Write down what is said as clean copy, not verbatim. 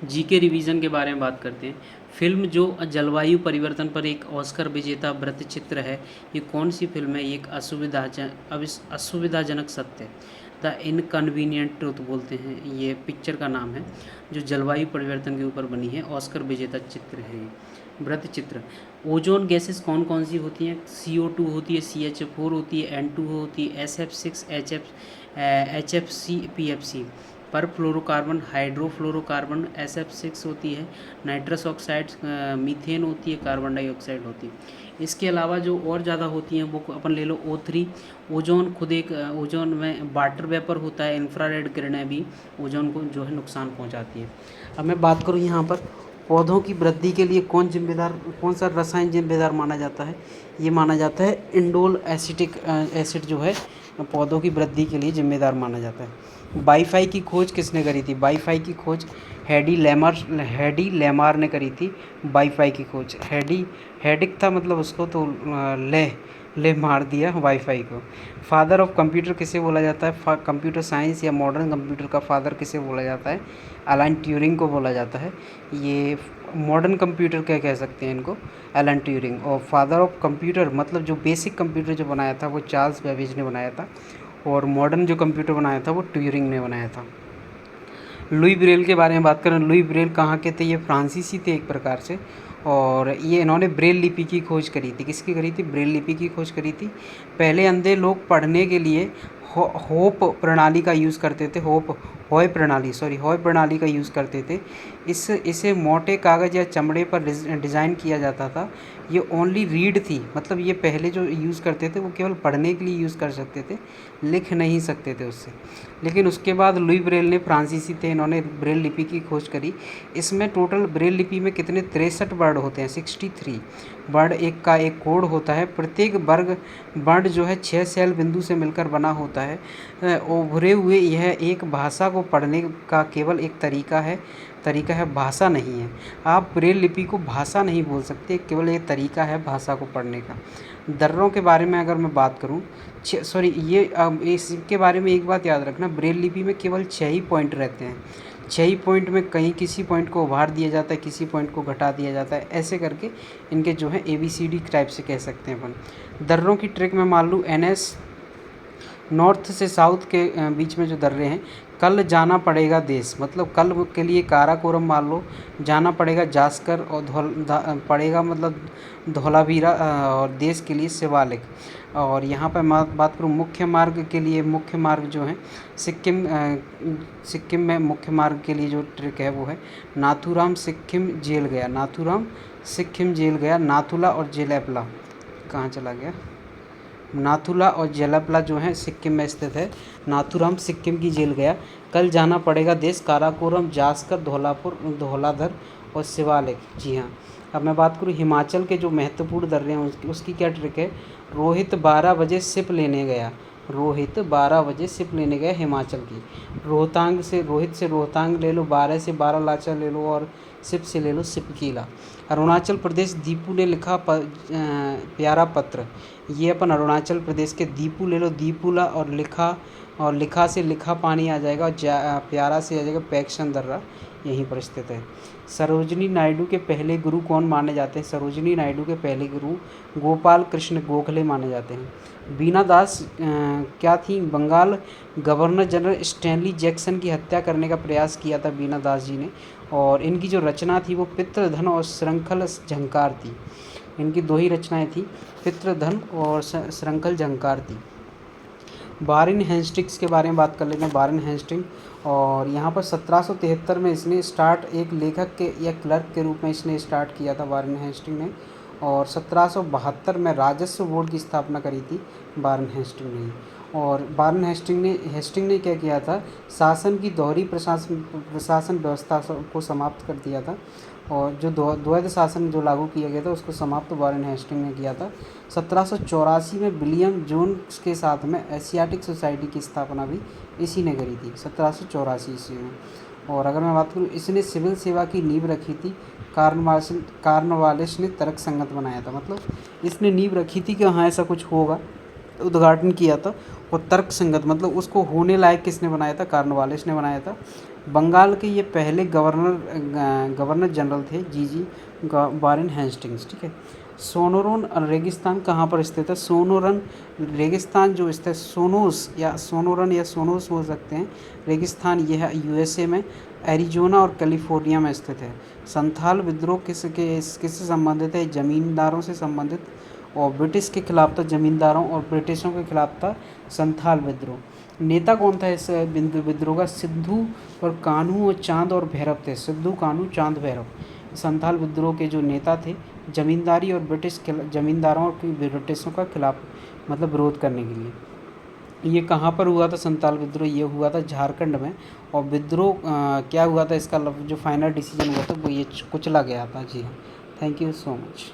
GK revision के बारे में बात करते हैं। फिल्म जो जलवायु परिवर्तन पर एक ऑस्कर विजेता वृत्तचित्र है, ये कौन सी फिल्म है? ये एक असुविधाजनक सत्य, द इनकन्वीनियंट ट्रुथ बोलते हैं, ये पिक्चर का नाम है, जो जलवायु परिवर्तन के ऊपर बनी है। ऑस्कर विजेता चित्र है ये वृत्तचित्र। ओजोन गैसेस कौन कौन सी होती हैं? CO2 होती है, CH4 होती है, N2 होती है, SF6, HFC, PFC। पर फ्लोरोकार्बन, हाइड्रोफ्लोरोकार्बन SF6 होती है, नाइट्रस ऑक्साइड, मीथेन होती है, कार्बन डाइऑक्साइड होती है। इसके अलावा जो और ज़्यादा होती हैं वो अपन ले लो O3। ओजोन खुद एक ओजोन में वाटर वेपर होता है, इंफ्रारेड किरणें भी ओजोन को जो है नुकसान पहुंचाती है। अब मैं बात करूं यहाँ पर पौधों की वृद्धि के लिए कौन सा रसायन जिम्मेदार माना जाता है? ये माना जाता है इंडोल एसिटिक एसिड जो है पौधों की वृद्धि के लिए जिम्मेदार माना जाता है। वाईफाई की खोज किसने करी थी? वाईफाई की खोज हेडी लेमार ने करी थी। वाईफाई की खोज हेडिक था, मतलब उसको तो ले मार दिया वाईफाई को। फादर ऑफ कंप्यूटर किसे बोला जाता है? कंप्यूटर साइंस या मॉडर्न कंप्यूटर का फादर किसे बोला जाता है? एलन ट्यूरिंग को बोला जाता है। ये मॉडर्न कंप्यूटर क्या कह सकते हैं इनको? Alan Turing. और फादर ऑफ कंप्यूटर मतलब जो बेसिक कंप्यूटर जो बनाया था वो चार्ल्स बेबेज ने बनाया था, और मॉडर्न जो कंप्यूटर बनाया था वो ट्यूरिंग ने बनाया था। लुई ब्रेल के बारे में बात करें, लुई ब्रेल कहाँ के थे? ये फ्रांसीसी थे एक प्रकार से, और ये इन्होंने ब्रेल लिपि की खोज करी थी। किसकी करी थी? ब्रेल लिपि की खोज करी थी। पहले अंधे लोग पढ़ने के लिए होप प्रणाली का यूज़ करते थे। हॉय प्रणाली का यूज़ करते थे। इसे मोटे कागज़ या चमड़े पर डिज़ाइन किया जाता था। ये ओनली रीड थी, मतलब ये पहले जो यूज़ करते थे वो केवल पढ़ने के लिए यूज़ कर सकते थे, लिख नहीं सकते थे उससे। लेकिन उसके बाद लुई ब्रेल ने, फ्रांसीसी थे, इन्होंने ब्रेल लिपि की खोज करी। इसमें टोटल ब्रेल लिपि में कितने 63 वर्ड होते हैं, 63 वर्ड एक का एक कोड होता है। प्रत्येक वर्ड जो है 6 सेल बिंदु से मिलकर बना होता है। उभरे हुए यह एक भाषा को पढ़ने का केवल एक तरीका है, भाषा नहीं है। आप ब्रेल लिपि को भाषा नहीं बोल सकते, केवल ये तरीका है भाषा को पढ़ने का। दर्रों के बारे में अगर मैं बात करूं, इसके बारे में एक बात याद रखना, ब्रेल लिपि में केवल 6 ही पॉइंट रहते हैं। 6 ही पॉइंट में कहीं किसी पॉइंट को उभार दिया जाता है, किसी पॉइंट को घटा दिया जाता है, ऐसे करके इनके जो है ABCD टाइप से कह सकते हैं अपन। दर्रों की ट्रिक में मान लूँ NS, नॉर्थ से साउथ के बीच में जो दर्रे हैं। कल जाना पड़ेगा देश, मतलब कल के लिए काराकोरम मान लो, जाना पड़ेगा जास्कर, और पड़ेगा मतलब धौलावीरा, और देश के लिए शिवालिक। और यहाँ पर बात करूँ मुख्य मार्ग के लिए, मुख्य मार्ग जो है सिक्किम में मुख्य मार्ग के लिए जो ट्रिक है वो है नाथुराम सिक्किम जेल गया, नाथुला और जेलेपला कहाँ चला गया? नाथुला और जेलापला जो है सिक्किम में स्थित है। नाथुराम सिक्किम की जेल गया। कल जाना पड़ेगा देश, काराकोरम, जास्कर, धौलाधर और शिवालिक। जी हाँ। अब मैं बात करूँ हिमाचल के जो महत्वपूर्ण दर्रे हैं उसकी क्या ट्रिक है? रोहित 12 बजे सिप लेने गया, हिमाचल की। रोहित से रोहतांग ले लो, 12 से बारालाचा ले लो, और सिप से ले लो सिपकीला। अरुणाचल प्रदेश, दीपू ने लिखा प्यारा पत्र। ये अपन अरुणाचल प्रदेश के दीपू ले लो, दीपूला, और लिखा से लिखा पानी आ जाएगा, और प्यारा से आ जाएगा पैक्शन दर्रा, यहीं पर स्थित है। सरोजनी नायडू के पहले गुरु कौन माने जाते हैं? सरोजनी नायडू के पहले गुरु गोपाल कृष्ण गोखले माने जाते हैं। बीना दास क्या थी? Bengal governor general Stanley Jackson की हत्या करने का प्रयास किया था बीना दास जी ने, और इनकी जो रचना थी वो पितृधन और श्रृंखल झंकार थी। इनकी 2 ही रचनाएं थी, पितृधन और श्रृंखल झंकार थी। वारेन हेस्टिंग्स के बारे में बात कर लेते हैं। वारेन हेस्टिंग, और यहाँ पर 1773 में इसने एक लेखक के या क्लर्क के रूप में इसने स्टार्ट किया था वारेन हेस्टिंग ने, और 1772 में राजस्व बोर्ड की स्थापना करी थी वारेन हेस्टिंग ने। और वारेन हेस्टिंग ने क्या किया था? शासन की दोहरी प्रशासन व्यवस्था को समाप्त कर दिया था, और जो द्वैध शासन जो लागू किया गया था उसको समाप्त वारेन हेस्टिंग ने किया था। 1784 में विलियम जोन्स के साथ में एशियाटिक सोसाइटी की स्थापना भी इसी ने करी थी, 1784 ईस्वी में। और अगर मैं बात करूँ, इसने सिविल सेवा की नींव रखी थी। कार्नवालिस ने तर्क संगत बनाया था, मतलब इसने नींव रखी थी कि हाँ ऐसा कुछ होगा, उद्घाटन किया था। और तर्क संगत मतलब उसको होने लायक किसने बनाया था? कार्नवालिस ने बनाया था। बंगाल के ये पहले गवर्नर जनरल थे जी वारेन हेस्टिंग्स। ठीक है। सोनोरन रेगिस्तान कहाँ पर स्थित है? सोनोरन रेगिस्तान जो स्थित सोनोस या सोनोरन या सोनोस हो सकते हैं रेगिस्तान, यह है यूएसए में एरिजोना और कैलिफोर्निया में स्थित है। संथाल विद्रोह किससे संबंधित है? जमींदारों से संबंधित, और ब्रिटिश के खिलाफ था, जमींदारों और ब्रिटिशों के खिलाफ था संथाल विद्रोह। नेता कौन था इस विद्रोह का? सिद्धू और कान्हू और चांद और भैरव थे। सिद्धू, कान्हू, चांद, भैरव संथाल विद्रोह के जो नेता थे, जमींदारी और जमींदारों और ब्रिटिशों का खिलाफ मतलब विरोध करने के लिए। ये कहाँ पर हुआ था संथाल विद्रोह? ये हुआ था झारखंड में। और विद्रोह क्या हुआ था इसका जो फाइनल डिसीजन हुआ था वो ये कुचला गया था। जी हाँ, थैंक यू सो मच।